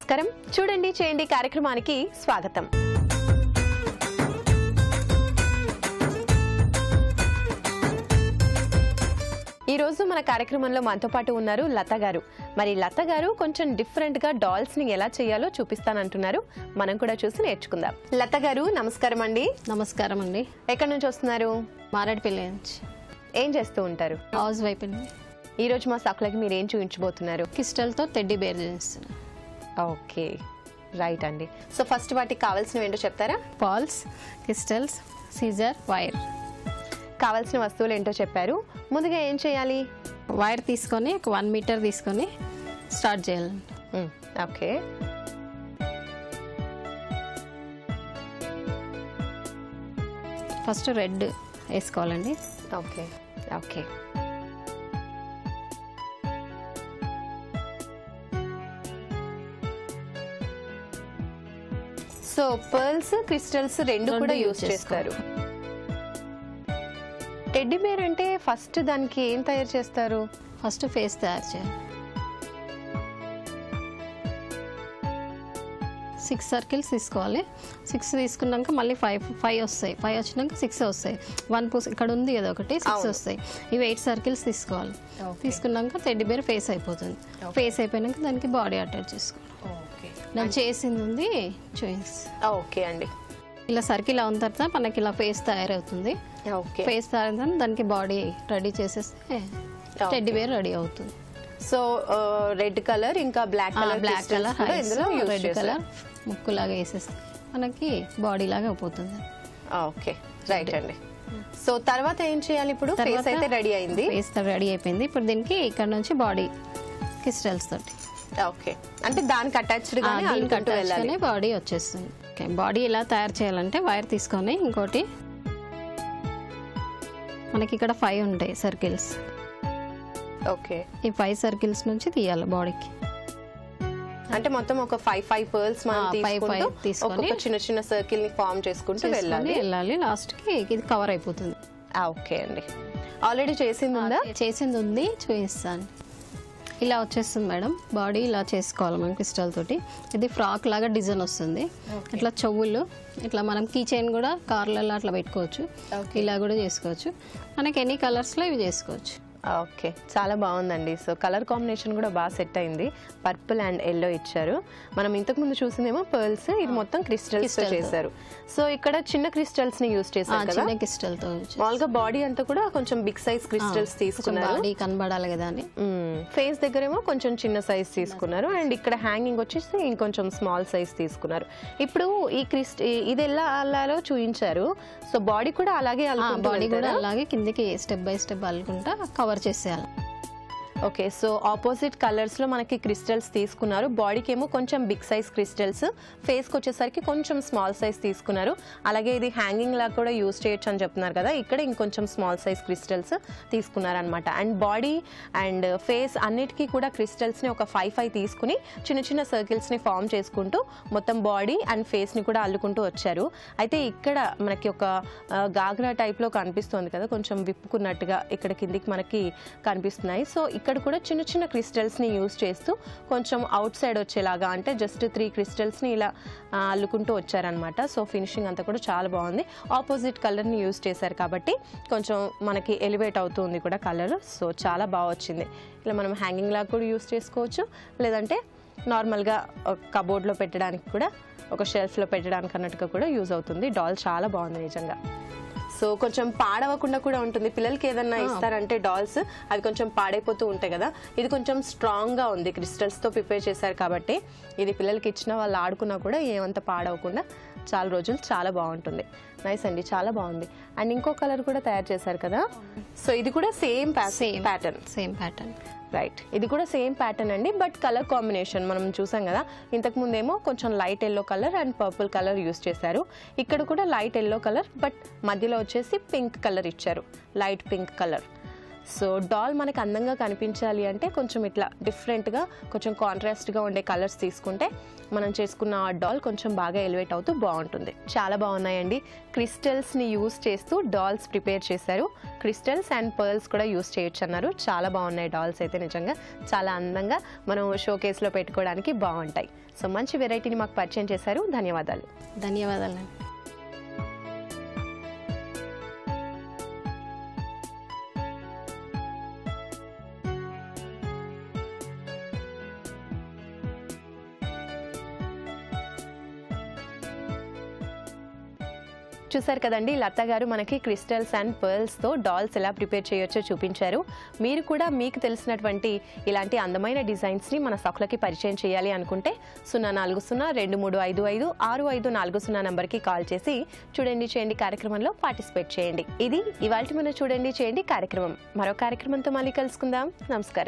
నమస్కారం. చూడండి చేయండి కార్యక్రమానికి స్వాగతం. ఈ రోజు మన కార్యక్రమంలో మనతో పాటు ఉన్నారు లత గారు. మరి లత గారు కొంచెం డిఫరెంట్ గా డాల్స్ ని ఎలా చేయాలో చూపిస్తానంటున్నారు. మనం కూడా చూసి నేర్చుకుందాం. లత గారు నమస్కారం అండి. నమస్కారం అండి. ఎక్కడి నుంచి వస్తున్నారు? మారేడుపల్లి నుంచి. ఏం చేస్తూ ఉంటారు? హౌస్ వైఫ్ అండి. ఈ రోజు మా సకులకి మీరు ఏం చూపించబోతున్నారు? క్రిస్టల్తో టెడ్డీ బేర్ చేస్తున్నారు. ఓకే, రైట్ అండి. సో ఫస్ట్ వాటికి కావాల్సినవి ఏంటో చెప్తారా? Pearls, crystals, scissor, wire. కావాల్సిన వస్తువులు ఏంటో చెప్పారు. ముందుగా ఏం చేయాలి? వైర్ తీసుకొని ఒక 1 మీటర్ తీసుకొని స్టార్ట్ చేయాలండి. ఓకే, ఫస్ట్ రెడ్ వేసుకోవాలండి. Okay okay. So pearls, crystals రెండు కూడా యూజ్ చేస్తారు. టెడ్డీ బేర్ అంటే ఫస్ట్ దానికి ఏం తయారు చేస్తారు? ఫస్ట్ ఫేస్ తయారు చేయాలి. 6 సర్కిల్స్ తీసుకోవాలి. 6 తీసుకున్నాక మళ్ళీ 5 వస్తాయి. 5 వచ్చినాక 6 వస్తాయి. 1 పూస్ ఇక్కడ ఉంది కదా ఒకటి, 6 వస్తాయి. ఇవి 8 సర్కిల్స్ తీసుకోవాలి. తీసుకున్నాక టెడ్డీ బేర్ ఫేస్ అయిపోతుంది. ఫేస్ అయిపోయినాక దానికి బాడీ అటాచ్ చేసుకోవాలి. నేను చేసింది ఉంది చూసి. ఓకే అండి. ఇలా సర్కిల్ అయిన తర్వాత మనకి ఇలా ఫేస్ తయారవుతుంది. ఫేస్ తయారైన దానికి బాడీ రెడీ చేసేస్తే టెడ్డీ బేర్ రెడీ అవుతుంది. సో రెడ్ కలర్ ఇంకా బ్లాక్ కలర్ రెడ్ కలర్ ముక్కులాగా వేసేస్తే మనకి బాడీ లాగా అయిపోతుంది. ఓకే, రైట్ అండి. సో తర్వాత ఏం చేయాలి? ఇప్పుడు ఫేస్ అయితే రెడీ అయింది. ఫేస్ రెడీ అయిపోయింది. ఇప్పుడు దీనికి ఇక్కడ నుంచి బాడీ క్రిస్టల్స్ తోటి. ఓకే, అంటే దానికి అటాచ్డ్ గానే బాడీ వచ్చేస్తుంది. ఓకే, బాడీ ఎలా తయారు చేయాలంటే వైర్ తీసుకొని ఇంకోటి మనకి ఇక్కడ 5 ఉంటాయి సర్కిల్స్. ఓకే, ఈ 5 సర్కిల్స్ నుంచి తీయాలి బాడీకి. అంటే మొత్తం ఒక 5 పర్ల్స్ మనం తీసుకొని చిన్న చిన్న సర్కిల్ ని ఫామ్ చేసుకుంటూ వెళ్ళాలి. లాస్ట్ కి ఇది కవర్ అయిపోతుంది. ఓకే అండి. ఆల్రెడీ చేసింది ఉందా? చేసింది ఉంది, చూపిస్తాను. ఇలా వచ్చేస్తుంది మేడం. బాడీ ఇలా చేసుకోవాలి మనం క్రిస్టల్ తోటి. ఇది ఫ్రాక్ లాగా డిజైన్ వస్తుంది. ఇట్లా చెవులు, ఇట్లా మనం కీ చైన్ కూడా కార్లలో అట్లా పెట్టుకోవచ్చు. ఇలా కూడా చేసుకోవచ్చు. మనకి ఎన్ని కలర్స్లో ఇవి చేసుకోవచ్చు. ఓకే, చాలా బాగుందండి. సో కలర్ కాంబినేషన్ కూడా బాగా సెట్ అయింది. పర్పుల్ అండ్ ఎల్లో ఇచ్చారు. మనం ఇంతకు ముందు చూసిందేమో పర్ల్స్, ఇది మొత్తం క్రిస్టల్స్ తో చేశారు. సో ఇక్కడ చిన్న క్రిస్టల్స్ ని యూజ్ చేశారు కదా. చిన్న క్రిస్టల్ తో మామూలుగా బాడీ అంతా కూడా కొంచెం బిగ్ సైజ్ క్రిస్టల్స్ తీసుకున్నారు. బాడీ కనబడాలి కదా అని. ఫేస్ దగ్గరేమో కొంచెం చిన్న సైజ్ తీసుకున్నారు. అండ్ ఇక్కడ హ్యాంగింగ్ వచ్చేసి ఇంకొంచెం స్మాల్ సైజ్ తీసుకున్నారు. ఇప్పుడు ఈ ఇది ఎలా అల్లాలో చూపించారు. సో బాడీ కూడా అలాగే బాడీ కూడా అలాగే కిందికి స్టెప్ బై స్టెప్ అల్లుకుంటా కవర్ చేసేయాలి. ఓకే, సో ఆపోజిట్ కలర్స్ లో మనకి క్రిస్టల్స్ తీసుకున్నారు. బాడీకి ఏమో కొంచెం బిగ్ సైజ్ క్రిస్టల్స్, ఫేస్ కి వచ్చేసరికి కొంచెం స్మాల్ సైజ్ తీసుకున్నారు. అలాగే ఇది హ్యాంగింగ్ లాగా కూడా యూజ్ చేయొచ్చు అని చెప్తున్నారు కదా. ఇక్కడ ఇంకొంచెం స్మాల్ సైజ్ క్రిస్టల్స్ తీసుకున్నారు అనమాట. అండ్ బాడీ అండ్ ఫేస్ అన్నిటికీ కూడా క్రిస్టల్స్ ని ఒక 5 తీసుకుని చిన్న చిన్న సర్కిల్స్ ని ఫామ్ చేసుకుంటూ మొత్తం బాడీ అండ్ ఫేస్ ని కూడా అల్లుకుంటూ వచ్చారు. అయితే ఇక్కడ మనకి ఒక గాగ్రా టైప్ లో కనిపిస్తుంది కదా, కొంచెం విప్పుకున్నట్టుగా ఇక్కడ కిందికి మనకి కనిపిస్తున్నాయి. సో ఇక్కడ కూడా చిన్న చిన్న క్రిస్టల్స్ ని యూజ్ చేస్తూ కొంచెం అవుట్ సైడ్ వచ్చేలాగా, అంటే జస్ట్ 3 క్రిస్టల్స్ ని ఇలా అల్లుకుంటూ వచ్చారనమాట. సో ఫినిషింగ్ అంతా కూడా చాలా బాగుంది. ఆపోజిట్ కలర్ ని యూజ్ చేశారు కాబట్టి కొంచెం మనకి ఎలివేట్ అవుతుంది కూడా కలర్. సో చాలా బాగా వచ్చింది. ఇలా మనం హ్యాంగింగ్ లాగా కూడా యూజ్ చేసుకోవచ్చు, లేదంటే నార్మల్గా కబోర్డ్ లో పెట్టడానికి కూడా, ఒక షెల్ఫ్ లో పెట్టడానికి అన్నట్టుగా కూడా యూజ్ అవుతుంది. డాల్ చాలా బాగుంది నిజంగా. సో కొంచెం పాడవకుండా కూడా ఉంటుంది. పిల్లలకి ఏదన్నా ఇస్తారంటే డాల్స్ అవి కొంచెం పాడైపోతూ ఉంటాయి కదా. ఇది కొంచెం స్ట్రాంగ్ గా ఉంది, క్రిస్టల్స్ తో ప్రిపేర్ చేశారు కాబట్టి ఇది పిల్లలకి ఇచ్చినా వాళ్ళు ఆడుకున్నా కూడా ఏమంత పాడవకుండా చాలా రోజులు చాలా బాగుంటుంది. నైస్ అండి, చాలా బాగుంది. అండ్ ఇంకో కలర్ కూడా తయారు చేశారు కదా. సో ఇది కూడా సేమ్ ప్యాటర్న్. రైట్, ఇది కూడా సేమ్ ప్యాటర్న్ అండి, బట్ కలర్ కాంబినేషన్ మనం చూసాం కదా. ఇంతకు ముందేమో కొంచెం light yellow colour and purple colour use చేశారు. ఇక్కడ కూడా లైట్ ఎల్లో కలర్, బట్ మధ్యలో వచ్చేసి పింక్ కలర్ ఇచ్చారు, light pink colour. So doll మనకు అందంగా కనిపించాలి అంటే కొంచెం ఇట్లా డిఫరెంట్గా కొంచెం కాంట్రాస్ట్గా ఉండే కలర్స్ తీసుకుంటే మనం చేసుకున్న ఆ డాల్ కొంచెం బాగా ఎలివేట్ అవుతూ బాగుంటుంది. చాలా బాగున్నాయండి. క్రిస్టల్స్ని యూస్ చేస్తూ డాల్స్ ప్రిపేర్ చేశారు. క్రిస్టల్స్ అండ్ పర్ల్స్ కూడా యూస్ చేయొచ్చు అన్నారు. చాలా బాగున్నాయి డాల్స్ అయితే, నిజంగా చాలా అందంగా మనం షోకేస్లో పెట్టుకోవడానికి బాగుంటాయి. సో మంచి వెరైటీని మాకు పరిచయం చేశారు. ధన్యవాదాలు. ధన్యవాదాలు. చూసారు కదండి, లత గారు మనకి క్రిస్టల్స్ అండ్ పర్ల్స్తో డాల్స్ ఎలా ప్రిపేర్ చేయొచ్చో చూపించారు. మీరు కూడా మీకు తెలిసినటువంటి ఇలాంటి అందమైన డిజైన్స్ని మన సఖులకి పరిచయం చేయాలి అనుకుంటే 0402355654 నంబర్కి కాల్ చేసి చూడండి చేయండి కార్యక్రమంలో పార్టిసిపేట్ చేయండి. ఇది ఇవాల్టి మన చూడండి చేయండి కార్యక్రమం. మరో కార్యక్రమంతో మళ్ళీ కలుసుకుందాం. నమస్కారం.